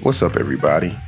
What's up, everybody?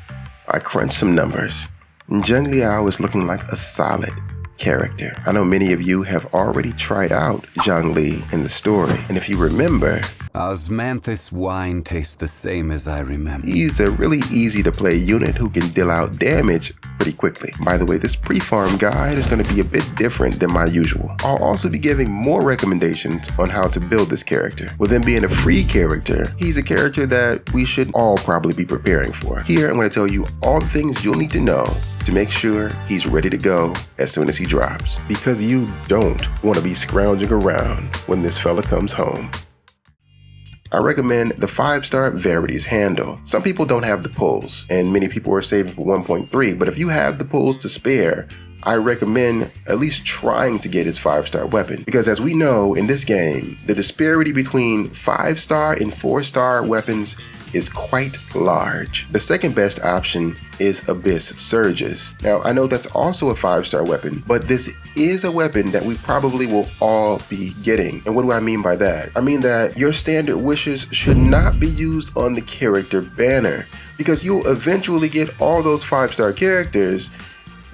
I crunched some numbers, and Xiangli Yao is looking like a solid character. I know many of you have already tried out Xiangli in the story, and if you remember, Osmanthus wine tastes the same as I remember. he's a really easy to play unit who can deal out damage pretty quickly. By the way, this pre-farm guide is going to be a bit different than my usual. I'll also be giving more recommendations on how to build this character. With him being a free character, he's a character that we should all probably be preparing for. Here, I'm going to tell you all the things you'll need to know to make sure he's ready to go as soon as he drops. Because you don't want to be scrounging around when this fella comes home. I recommend the 5-star Verities handle. Some people don't have the pulls, and many people are saving for 1.3, but if you have the pulls to spare, I recommend at least trying to get his 5-star weapon. Because as we know in this game, the disparity between 5-star and 4-star weapons is quite large. The second best option is Abyss Surges. Now, I know that's also a 5-star weapon, but this is a weapon that we probably will all be getting. And what do I mean by that? I mean that your standard wishes should not be used on the character banner, because you'll eventually get all those 5-star characters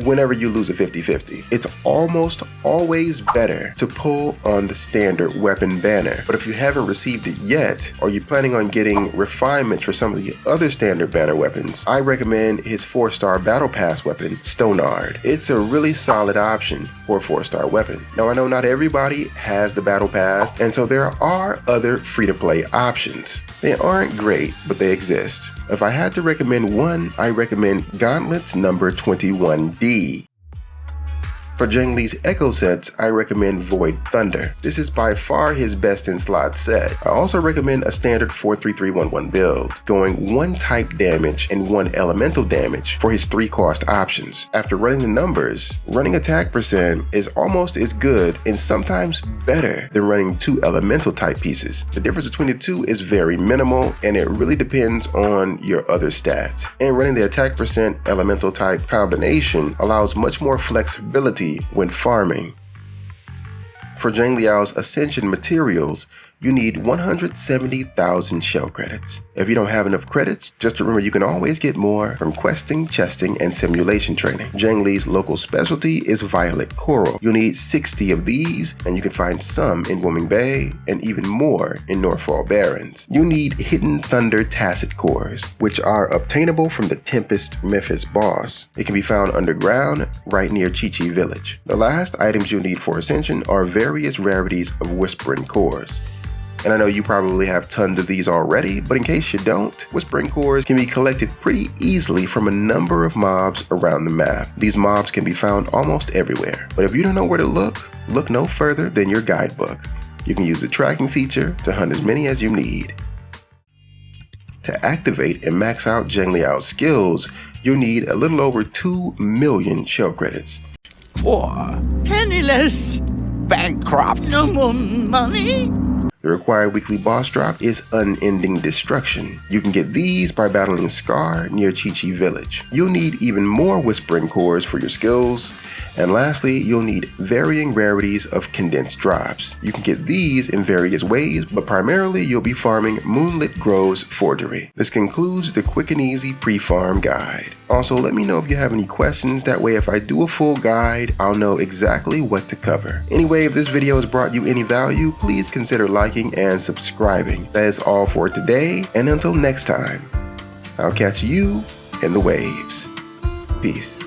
whenever you lose a 50-50. It's almost always better to pull on the standard weapon banner. But if you haven't received it yet, or you're planning on getting refinements for some of the other standard banner weapons, I recommend his 4-star battle pass weapon, Stonard. It's a really solid option for a 4-star weapon. Now, I know not everybody has the battle pass, and so there are other free-to-play options. They aren't great, but they exist. If I had to recommend one, I recommend Gauntlets number 21D. For Xiangli's Echo sets, I recommend Void Thunder. This is by far his best in slot set. I also recommend a standard 4-3-3-1-1 build, going 1 type damage and 1 elemental damage for his 3 cost options. After running the numbers, running attack percent is almost as good and sometimes better than running 2 elemental type pieces. The difference between the two is very minimal, and it really depends on your other stats. And running the attack percent elemental type combination allows much more flexibility when farming. For Xiangli Yao's Ascension Materials, you need 170,000 shell credits. If you don't have enough credits, just remember you can always get more from questing, chesting, and simulation training. Xiangli's local specialty is Violet Coral. You'll need 60 of these, and you can find some in Wooming Bay and even more in Northfall Barrens. You need Hidden Thunder Tacit Cores, which are obtainable from the Tempest Memphis boss. It can be found underground right near Chi-Chi Village. The last items you'll need for Ascension are various rarities of Whispering Cores. And I know you probably have tons of these already, but in case you don't, Whispering Cores can be collected pretty easily from a number of mobs around the map. These mobs can be found almost everywhere, but if you don't know where to look no further than your guidebook. You can use the tracking feature to hunt as many as you need. To activate and max out Xiangli Yao's skills, you'll need a little over 2 million shell credits. Poor, penniless, bankrupt, no more money. The required weekly boss drop is Unending Destruction. You can get these by battling Scar near Chi-Chi Village. You'll need even more Whispering Cores for your skills. And lastly, you'll need varying rarities of condensed drops. You can get these in various ways, but primarily you'll be farming Moonlit Grove's Forgery. This concludes the quick and easy pre-farm guide. Also, let me know if you have any questions. That way, if I do a full guide, I'll know exactly what to cover. Anyway, if this video has brought you any value, please consider liking and subscribing. That is all for today, and until next time, I'll catch you in the waves. Peace.